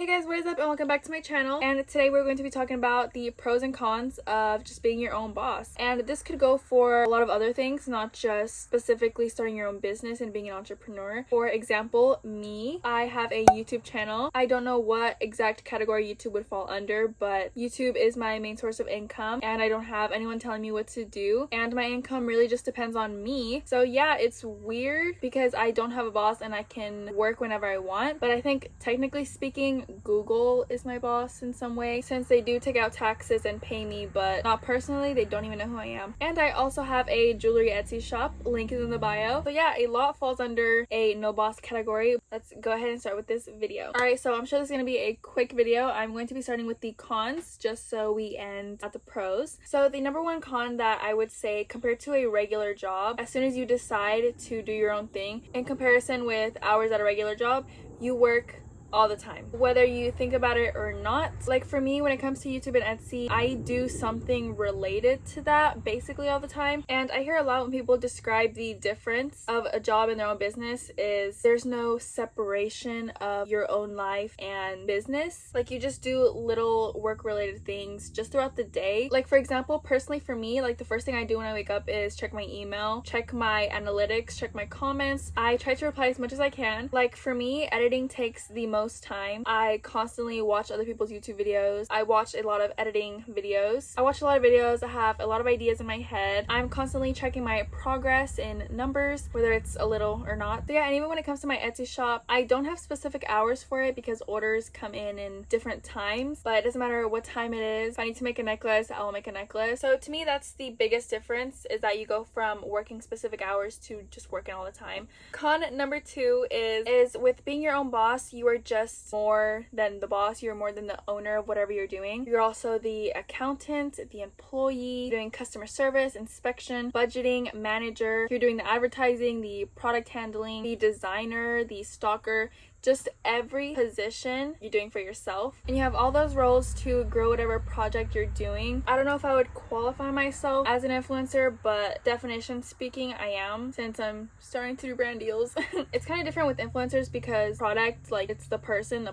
guys, what is up and welcome back to my channel. And today we're going to be talking about the pros and cons of just being your own boss. And this could go for a lot of other things, not just specifically starting your own business and being an entrepreneur. For example, me, I have a YouTube channel. I don't know what exact category YouTube would fall under, but YouTube is my main source of income and I don't have anyone telling me what to do. And my income really just depends on me. So yeah, it's weird because I don't have a boss and I can work whenever I want. But I think technically speaking, Google is my boss in some way, since they do take out taxes and pay me, but not personally. They don't even know who I am. And I also have a jewelry Etsy shop. Link is in the bio. So yeah, a lot falls under a no boss category. Let's go ahead and start with this video. Alright, so I'm sure this is going to be a quick video. I'm going to be starting with the cons just so we end at the pros. So the number one con that I would say compared to a regular job, as soon as you decide to do your own thing, in comparison with hours at a regular job, you work all the time, whether you think about it or not. Like for me, when it comes to YouTube and Etsy, I do something related to that basically all the time. And I hear a lot when people describe the difference of a job and their own business is there's no separation of your own life and business. Like you just do little work related things just throughout the day. Like for example, personally for me, like the first thing I do when I wake up is check my email, check my analytics, check my comments. I try to reply as much as I can. Like for me, editing takes the most time. I constantly watch other people's YouTube videos. I watch a lot of editing videos. I watch a lot of videos. I have a lot of ideas in my head. I'm constantly checking my progress in numbers, whether it's a little or not. So yeah, and even when it comes to my Etsy shop, I don't have specific hours for it because orders come in different times, but it doesn't matter what time it is. If I need to make a necklace, I will make a necklace. So to me, that's the biggest difference, is that you go from working specific hours to just working all the time. Con number two is with being your own boss, you are just more than the boss. You're more than the owner of whatever you're doing. You're also the accountant, the employee, doing customer service, inspection, budgeting, manager. You're doing the advertising, the product handling, the designer, the stalker. Just every position you're doing for yourself, and you have all those roles to grow whatever project you're doing. I don't know if I would qualify myself as an influencer, but definition speaking, I am, since I'm starting to do brand deals. It's kind of different with influencers because product, like it's the person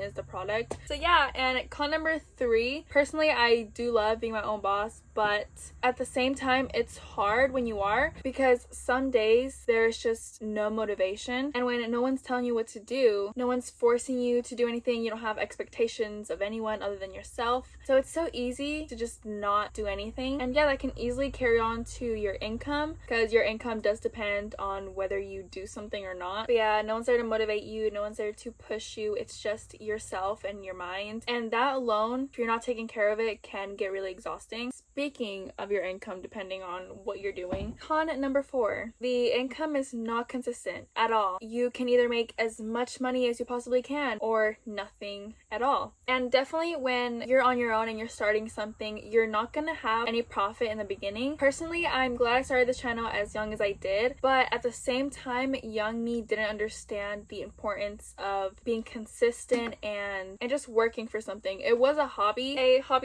is the product. So yeah, and con number three, personally I do love being my own boss, but at the same time it's hard when you are, because some days there's just no motivation, and when no one's telling you what to do, no one's forcing you to do anything, you don't have expectations of anyone other than yourself, so it's so easy to just not do anything. And yeah, that can easily carry on to your income, because your income does depend on whether you do something or not. But yeah, no one's there to motivate you, no one's there to push you, it's just yourself and your mind, and that alone, if you're not taking care of it, can get really exhausting. Speaking of your income depending on what you're doing, con number four, the income is not consistent at all. You can either make as much money as you possibly can or nothing at all. And definitely when you're on your own and you're starting something, you're not gonna have any profit in the beginning. Personally, I'm glad I started this channel as young as I did, but at the same time, young me didn't understand the importance of being consistent and just working for something. It was a hobby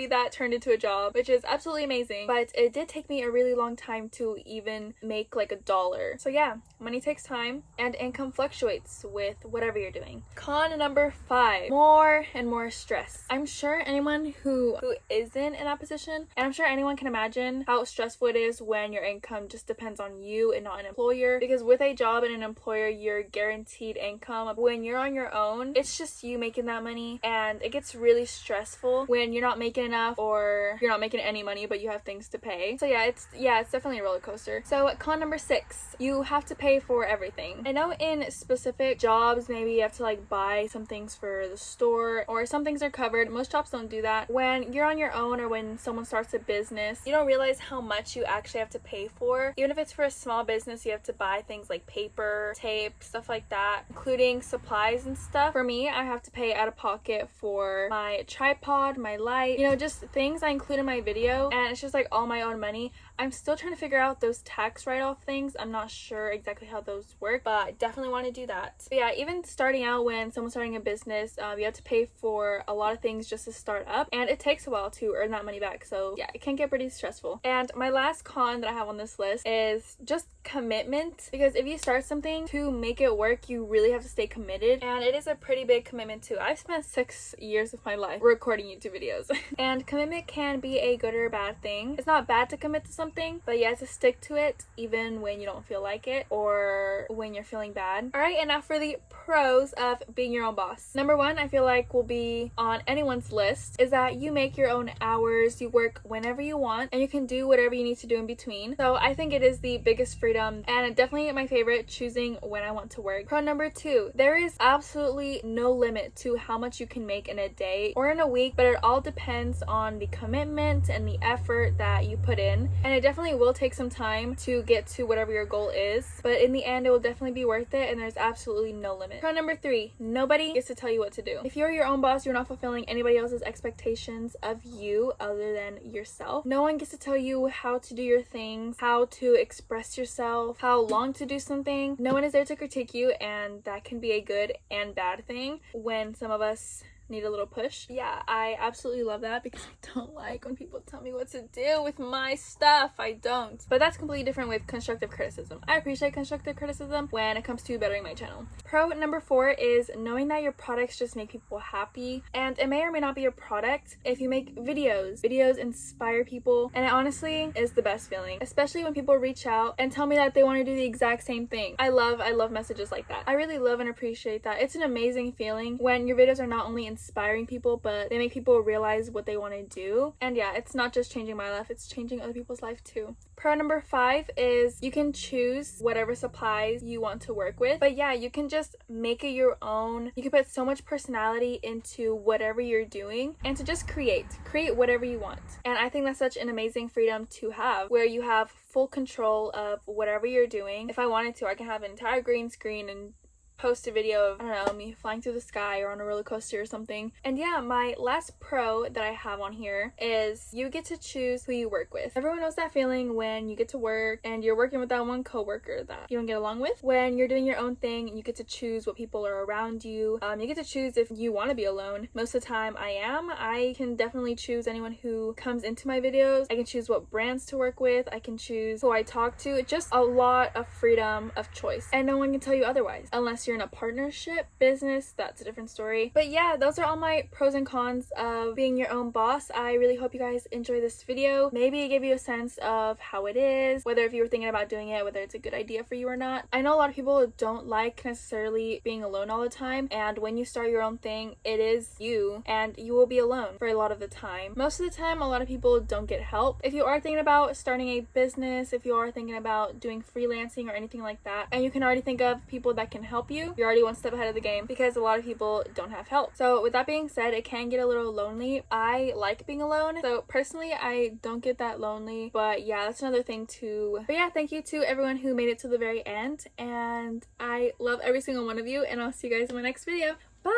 that turned into a job, which is absolutely amazing, but it did take me a really long time to even make like $1. So yeah, money takes time and income fluctuates with whatever you're doing. Con number five, more and more stress. I'm sure anyone who isn't in that position, and I'm sure anyone can imagine how stressful it is when your income just depends on you and not an employer, because with a job and an employer, you're guaranteed income. When you're on your own, it's just you making that money, and it gets really stressful when you're not making enough or you're not making any money but you have things to pay. So yeah, it's definitely a roller coaster. So con number six, you have to pay for everything. I know in specific jobs maybe you have to like buy some things for the store, or some things are covered. Most jobs don't do that. When you're on your own or when someone starts a business, you don't realize how much you actually have to pay for. Even if it's for a small business, you have to buy things like paper, tape, stuff like that, including supplies and stuff. For me, I have to pay out of pocket for my tripod, my light, just things I include in my video. and it's just like all my own money. I'm still trying to figure out those tax write-off things. I'm not sure exactly how those work, but I definitely want to do that. But yeah, even starting out, when someone's starting a business, you have to pay for a lot of things just to start up, and it takes a while to earn that money back. So yeah, it can get pretty stressful. And my last con that I have on this list is just commitment, because if you start something, to make it work, you really have to stay committed, and it is a pretty big commitment too. I've spent 6 years of my life recording YouTube videos and commitment can be a good or a bad thing. It's not bad to commit to something, but you have to stick to it even when you don't feel like it or when you're feeling bad. All right, and now for the pros of being your own boss. Number one, I feel like will be on anyone's list, is that you make your own hours, you work whenever you want, and you can do whatever you need to do in between. So I think it is the biggest freedom, and definitely my favorite, choosing when I want to work. Pro number two, there is absolutely no limit to how much you can make in a day or in a week, but it all depends on the commitment and the effort that you put in, and it definitely will take some time to get to whatever your goal is, but in the end it will definitely be worth it, and there's absolutely no limit. Pro number three, nobody gets to tell you what to do. If you're your own boss, you're not fulfilling anybody else's expectations of you other than yourself. No one gets to tell you how to do your things, how to express yourself, how long to do something. No one is there to critique you, and that can be a good and bad thing when some of us need a little push. Yeah, I absolutely love that, because I don't like when people tell me what to do with my stuff. I don't. But that's completely different with constructive criticism. I appreciate constructive criticism when it comes to bettering my channel. Pro number four is knowing that your products just make people happy, and it may or may not be your product. If you make videos inspire people, and it honestly is the best feeling, especially when people reach out and tell me that they want to do the exact same thing. I love messages like that. I really love and appreciate that. It's an amazing feeling when your videos are not only inspiring people, but they make people realize what they want to do. And yeah, it's not just changing my life, it's changing other people's life too. Pro number five is you can choose whatever supplies you want to work with, but yeah, you can just make it your own. You can put so much personality into whatever you're doing, and to just create whatever you want. And I think that's such an amazing freedom to have, where you have full control of whatever you're doing. If I wanted to, I can have an entire green screen and post a video of, I don't know, me flying through the sky or on a roller coaster or something. And yeah, my last pro that I have on here is you get to choose who you work with. Everyone knows that feeling when you get to work and you're working with that one coworker that you don't get along with. When you're doing your own thing, you get to choose what people are around you. You get to choose if you want to be alone. Most of the time I am. I can definitely choose anyone who comes into my videos. I can choose what brands to work with. I can choose who I talk to. Just a lot of freedom of choice, and no one can tell you otherwise, unless you're in a partnership business. That's a different story. But yeah, those are all my pros and cons of being your own boss. I really hope you guys enjoy this video. Maybe it gave you a sense of how it is, whether if you were thinking about doing it, whether it's a good idea for you or not. I know a lot of people don't like necessarily being alone all the time, and when you start your own thing, it is you, and you will be alone for a lot of the time. Most of the time, a lot of people don't get help. If you are thinking about starting a business, if you are thinking about doing freelancing or anything like that, and you can already think of people that can help you, you're already one step ahead of the game, because a lot of people don't have help. So with that being said, it can get a little lonely. I like being alone, so personally I don't get that lonely, but yeah, that's another thing too. But yeah, thank you to everyone who made it to the very end, and I love every single one of you, and I'll see you guys in my next video. Bye!